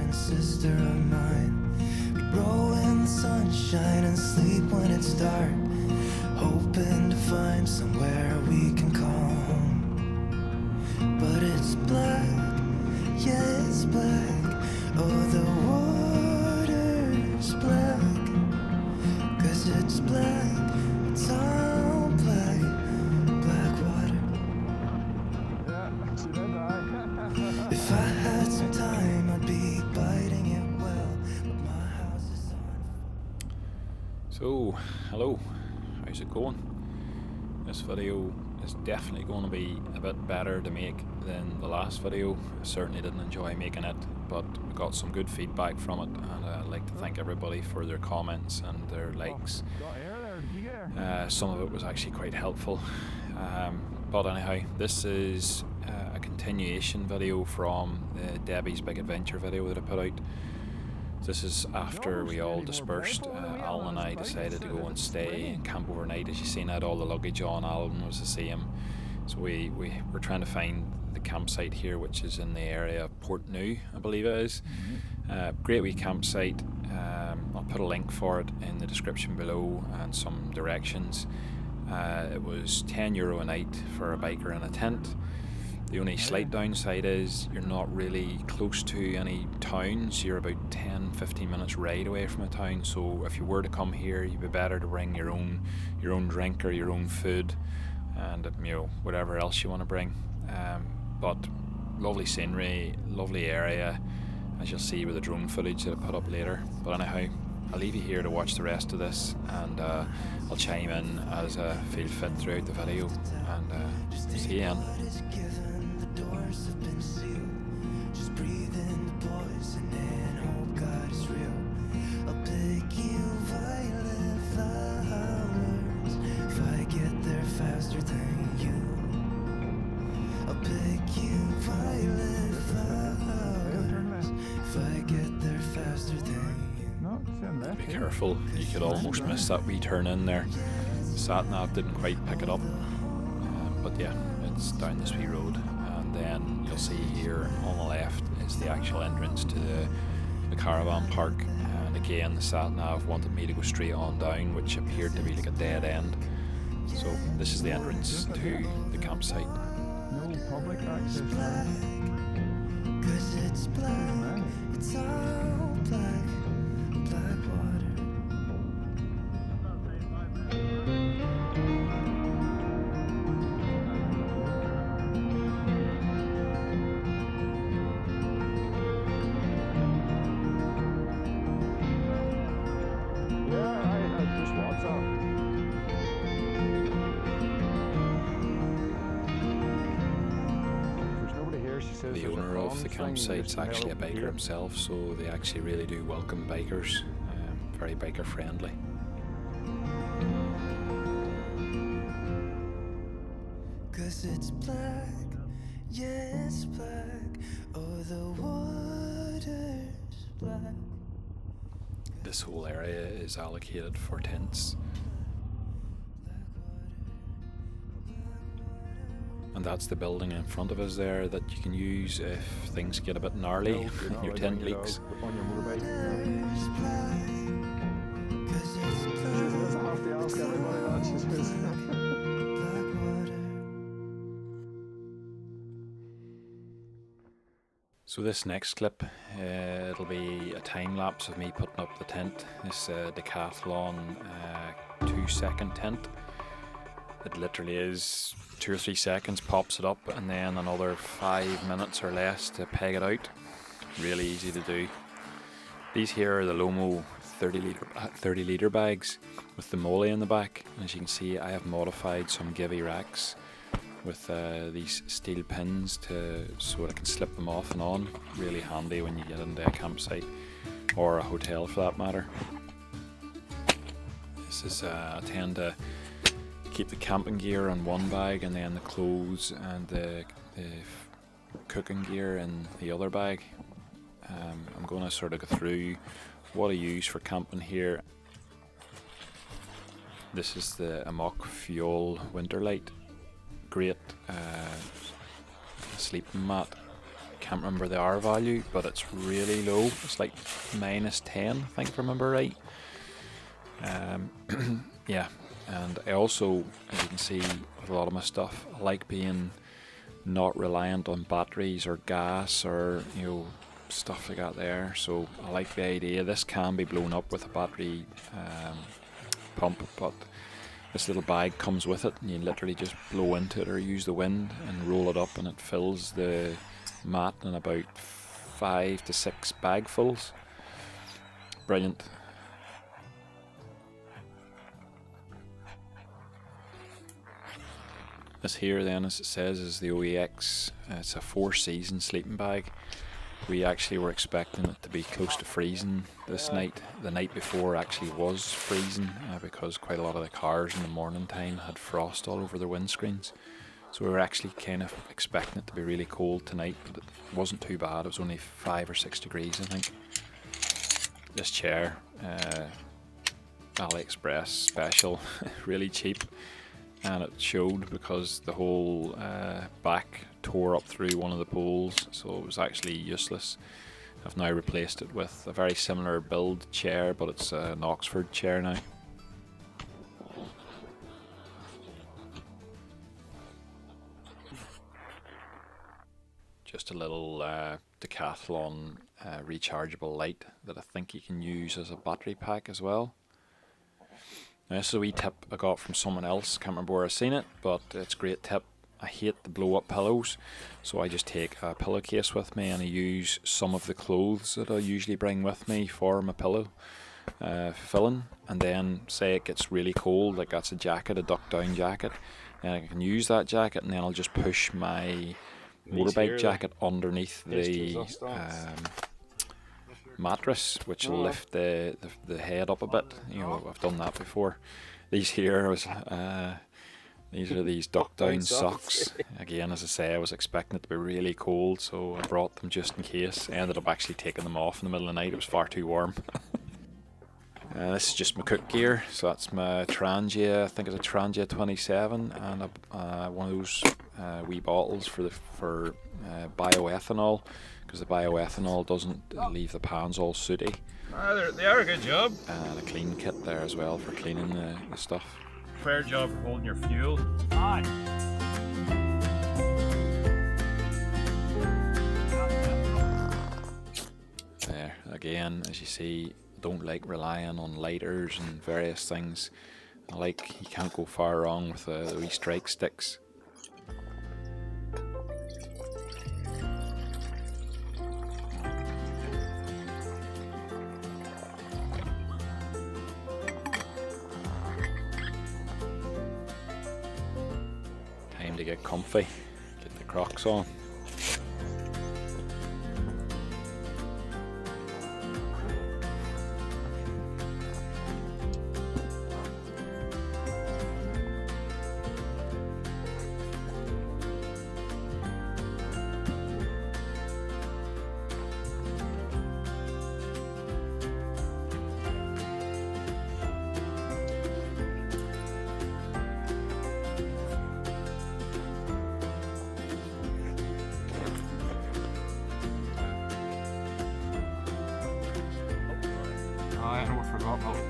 and sister of mine. We'd roll in the sunshine and sleep when it's dark, hoping to find somewhere we can call home. But it's black, yeah, it's black. Oh, the water's black, 'cause it's black, it's all black, black water. If I had some time, I'd be biting it well, but my house is on. So, hello, how's it going? This video is definitely going to be a bit better to make than the last video. I certainly didn't enjoy making it, but we got some good feedback from it, and I'd like to thank everybody for their comments and their likes. Some of it was actually quite helpful. But anyhow, this is a continuation video from the Debbie's Big Adventure video that I put out. This is after we all dispersed. Alan and I decided to go and stay and camp overnight. As you seen, I had all the luggage on. Alan was the same. So we were trying to find the campsite here, which is in the area of Portnoo, I believe it is. Great wee campsite. I'll put a link for it in the description below and some directions. It was €10 a night for a biker in a tent. The only slight downside is you're not really close to any towns. You're about 10-15 minutes ride away from a town, so if you were to come here, you'd be better to bring your own drink or your own food, and whatever else you want to bring. But lovely scenery, lovely area, as you'll see with the drone footage that I put up later. But anyhow, I'll leave you here to watch the rest of this, and I'll chime in as I feel fit throughout the video, and see you then. Doors have been sealed. Just breathe in the poison and hope God is real. I'll pick you violet flowers if I get there faster than you. I'll pick you violet flowers if I get there faster than you. Be careful, you could almost miss that wee turn in there. The sat-nav didn't quite pick it up, but yeah, it's down this wee road. Then you'll see here on the left is the actual entrance to the caravan park, and again the sat-nav wanted me to go straight on down, which appeared to be like a dead end. So this is the entrance to the campsite. No public access. 'Cause it's black, it's all black, black water. The owner of the campsite's actually a biker himself, so they actually really do welcome bikers. Very biker friendly. Cause it's black, yeah, it's black. Oh, the water's black. This whole area is allocated for tents. And that's the building in front of us there that you can use if things get a bit gnarly, your tent leaks. On your motorbike. Water's black, 'cause it's black. She doesn't have to ask everybody that. She says. Black water. So this next clip, it'll be a time lapse of me putting up the tent. This Decathlon 2-second tent. It literally is 2 or 3 seconds, pops it up, and then another 5 minutes or less to peg it out. Really easy to do. These here are the LOMO 30 litre bags with the molly in the back. As you can see, I have modified some givey racks with these steel pins so I can slip them off and on. Really handy when you get into a campsite or a hotel for that matter. This is I tend to keep the camping gear in one bag, and then the clothes and the cooking gear in the other bag. I'm going to sort of go through what I use for camping here. This is the Amok Fuel Winter Light. Great sleeping mat. can't remember the R value, but it's really low. It's like -10, I think, if I remember right. Yeah, and I also, as you can see with a lot of my stuff, I like being not reliant on batteries or gas or, you know, stuff like that there. So I like the idea. This can be blown up with a battery pump, but this little bag comes with it, and you literally just blow into it or use the wind and roll it up, and it fills the mat in about 5 to 6 bagfuls. Brilliant. This here then, as it says, is the OEX. It's a 4-season sleeping bag. We actually were expecting it to be close to freezing this night. The night before actually was freezing because quite a lot of the cars in the morning time had frost all over their windscreens. So we were actually kind of expecting it to be really cold tonight, but it wasn't too bad. It was only 5 or 6 degrees, I think. This chair, AliExpress special, really cheap. And it showed because the whole back tore up through one of the poles, so it was actually useless. I've now replaced it with a very similar build chair, but it's an Oxford chair now. Just a little Decathlon rechargeable light that I think you can use as a battery pack as well. Now, this is a wee tip I got from someone else. Can't remember where I seen it, but it's a great tip. I hate the blow up pillows, so I just take a pillowcase with me and I use some of the clothes that I usually bring with me for my pillow filling, and then say it gets really cold, like that's a jacket, a duck down jacket, and I can use that jacket, and then I'll just push my motorbike jacket underneath the mattress, which will lift the head up a bit. You know, I've done that before. These here was these are these duck down socks. Again, as I say, I was expecting it to be really cold, so I brought them just in case. I ended up actually taking them off in the middle of the night. It was far too warm. This is just my cook gear. So that's my Trangia, I think it's a Trangia 27, and one of those wee bottles for bioethanol, because the bioethanol doesn't leave the pans all sooty. They are a good job. And a clean kit there as well for cleaning the stuff. Fair job for holding your fuel. There, again, as you see, I don't like relying on lighters and various things. I like, you can't go far wrong with the wee strike sticks. Time to get comfy, get the Crocs on. I almost forgot about it.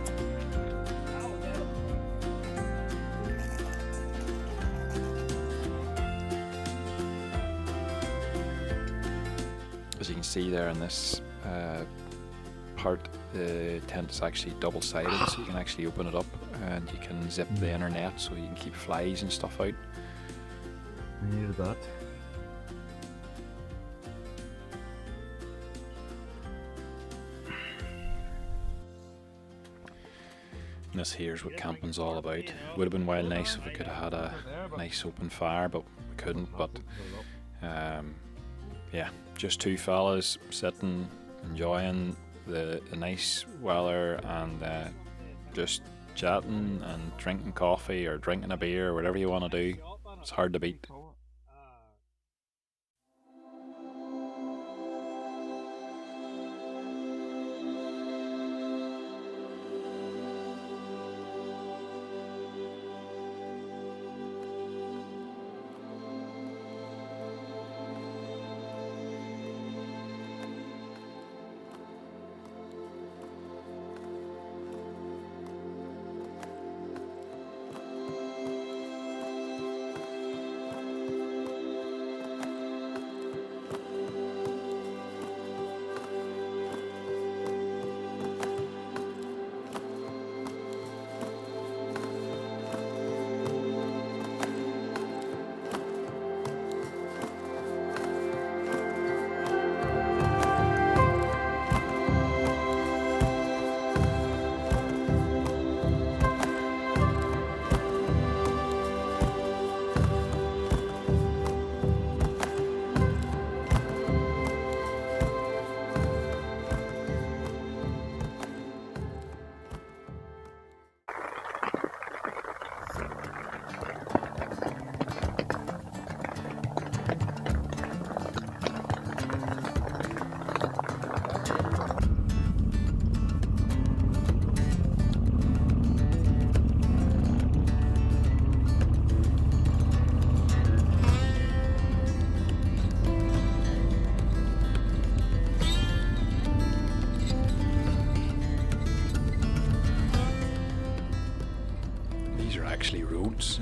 As you can see there in this part, the tent is actually double-sided, so you can actually open it up and you can zip the internet so you can keep flies and stuff out. I needed that. And this here's what camping's all about. Would have been wild nice if we could have had a nice open fire, but we couldn't. But yeah, just two fellas sitting, enjoying the nice weather, and just chatting and drinking coffee or drinking a beer, whatever you want to do. It's hard to beat. these are actually roads.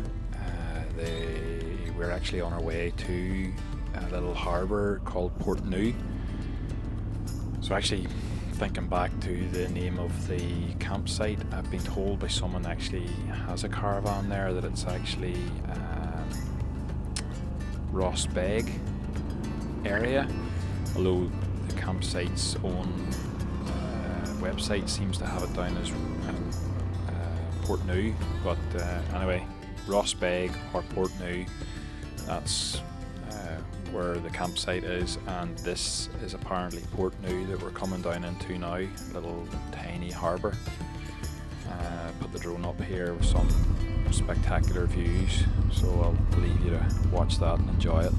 We're actually on our way to a little harbour called Portnew. So actually, thinking back to the name of the campsite, I've been told by someone actually has a caravan there that it's actually Rossbeg area, although the campsite's own website seems to have it down as Portnew, but anyway, Rossbeg or Portnew, that's where the campsite is, and this is apparently Portnew that we're coming down into now, little tiny harbour. Put the drone up here with some spectacular views, so I'll leave you to watch that and enjoy it.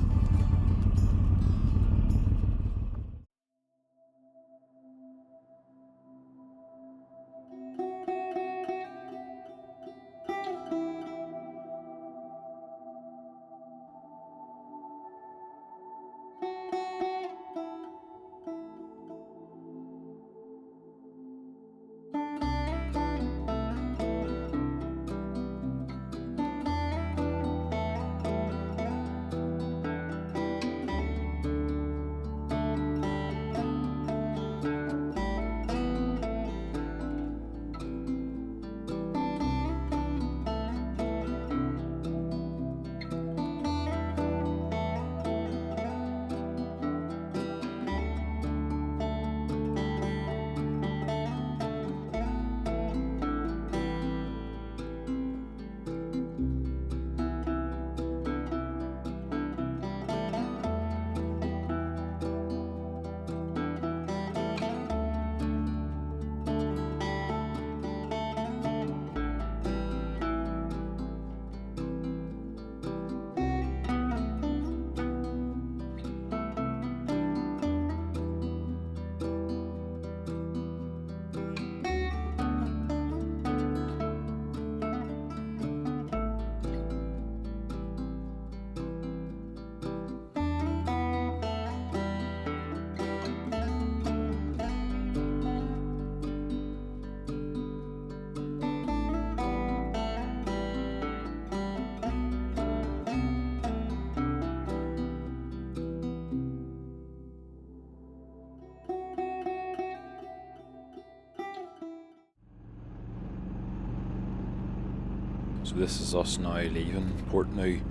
So this is us now leaving Portnew.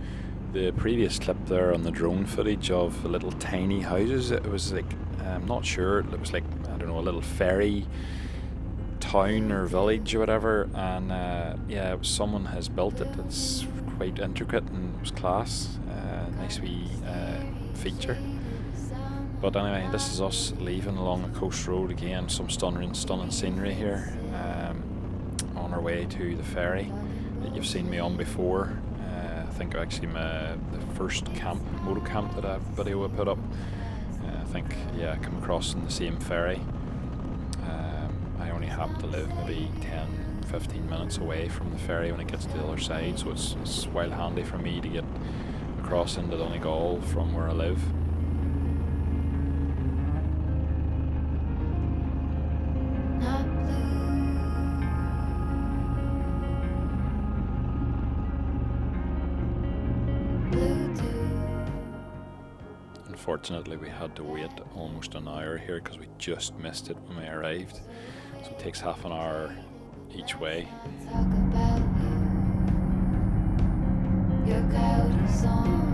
The previous clip there on the drone footage of the little tiny houses, it was like, I'm not sure, it was like, I don't know, a little ferry town or village or whatever, and yeah, it was, someone has built it. It's quite intricate and it was class. Nice wee feature. But anyway, this is us leaving along the coast road again. Some stunning scenery here, on our way to the ferry that you've seen me on before. I think actually the first moto camp that video I put up, I think, yeah, I come across in the same ferry. I only happen to live maybe 10-15 minutes away from the ferry when it gets to the other side, so it's well handy for me to get across into Donegal from where I live. Unfortunately, we had to wait almost an hour here because we just missed it when we arrived. So it takes half an hour each way. Talk about you. Your cloud is on.